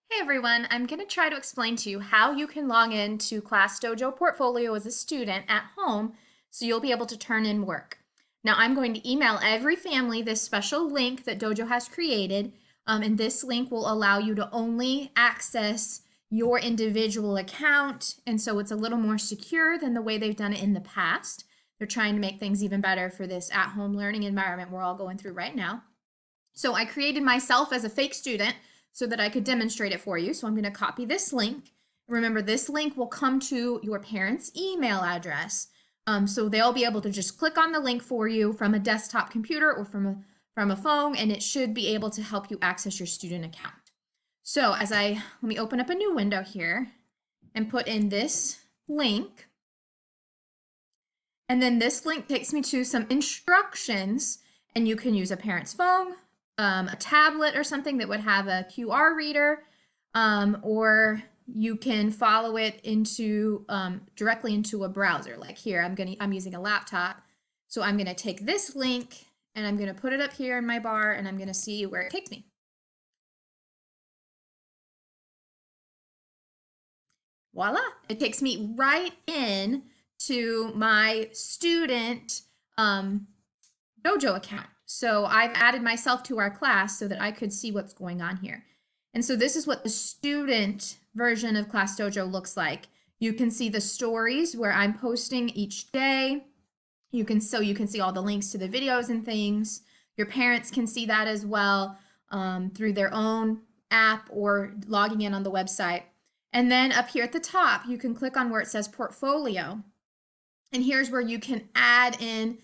Hey everyone, I'm going to try to explain to you how you can log in to Class Dojo Portfolio as a student at home so you'll be able to turn in work. Now I'm going to email every family this special link that Dojo has created, and this link will allow you to only access your individual account, and so it's a little more secure than the way they've done it in the past. They're trying to make things even better for this at-home learning environment we're all going through right now. So I created myself as a fake student so that I could demonstrate it for you. So I'm going to copy this link. Remember, this link will come to your parents' email address. So they'll be able to just click on the link for you from a desktop computer or from a phone, and it should be able to help you access your student account. So let me open up a new window here and put in this link. And then this link takes me to some instructions, and you can use a parent's phone, a tablet or something that would have a QR reader, or you can follow it into directly into a browser. Like here, I'm using a laptop, so I'm gonna take this link and I'm gonna put it up here in my bar, and I'm gonna see where it takes me. Voila! It takes me right in to my student Dojo account. So I've added myself to our class so that I could see what's going on here. And so this is what the student version of Class Dojo looks like. You can see the stories where I'm posting each day. You can see all the links to the videos and things. Your parents can see that as well through their own app or logging in on the website. And then up here at the top, you can click on where it says portfolio. And here's where you can add in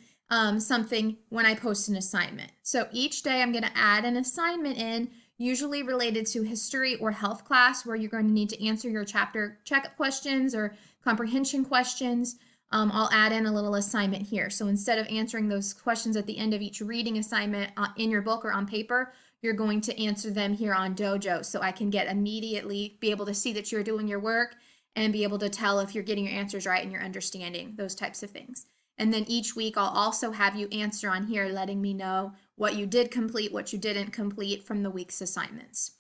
something when I post an assignment. So each day I'm going to add an assignment in, usually related to history or health class, where you're going to need to answer your chapter checkup questions or comprehension questions. I'll add in a little assignment here. So instead of answering those questions at the end of each reading assignment in your book or on paper, you're going to answer them here on Dojo, so I can immediately be able to see that you're doing your work and be able to tell if you're getting your answers right and you're understanding those types of things. And then each week I'll also have you answer on here, letting me know what you did complete, what you didn't complete from the week's assignments.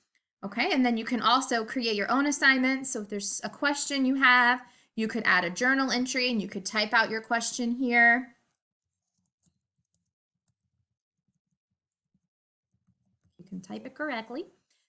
Okay, and then you can also create your own assignments. So if there's a question you have, you could add a journal entry and you could type out your question here. You can type it correctly.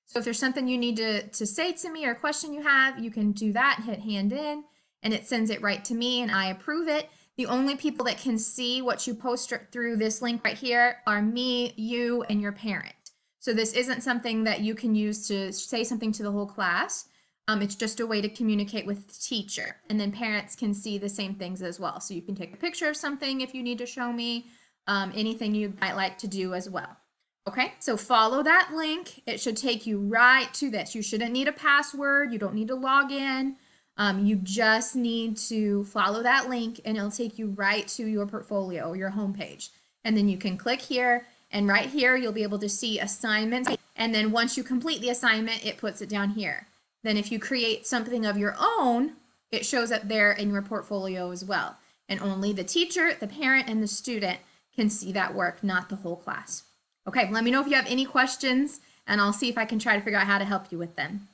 So if there's something you need to say to me or a question you have, you can do that, hit hand in, and it sends it right to me and I approve it. The only people that can see what you post through this link right here are me, you, and your parent. So this isn't something that you can use to say something to the whole class. It's just a way to communicate with the teacher. And then parents can see the same things as well. So you can take a picture of something if you need to show me, anything you might like to do as well. Okay, so follow that link. It should take you right to this. You shouldn't need a password. You don't need to log in. You just need to follow that link and it'll take you right to your portfolio or your homepage. And then you can click here, and right here you'll be able to see assignments. And then once you complete the assignment, it puts it down here. Then if you create something of your own, it shows up there in your portfolio as well. And only the teacher, the parent, and the student can see that work, not the whole class. Okay, let me know if you have any questions, and I'll see if I can try to figure out how to help you with them.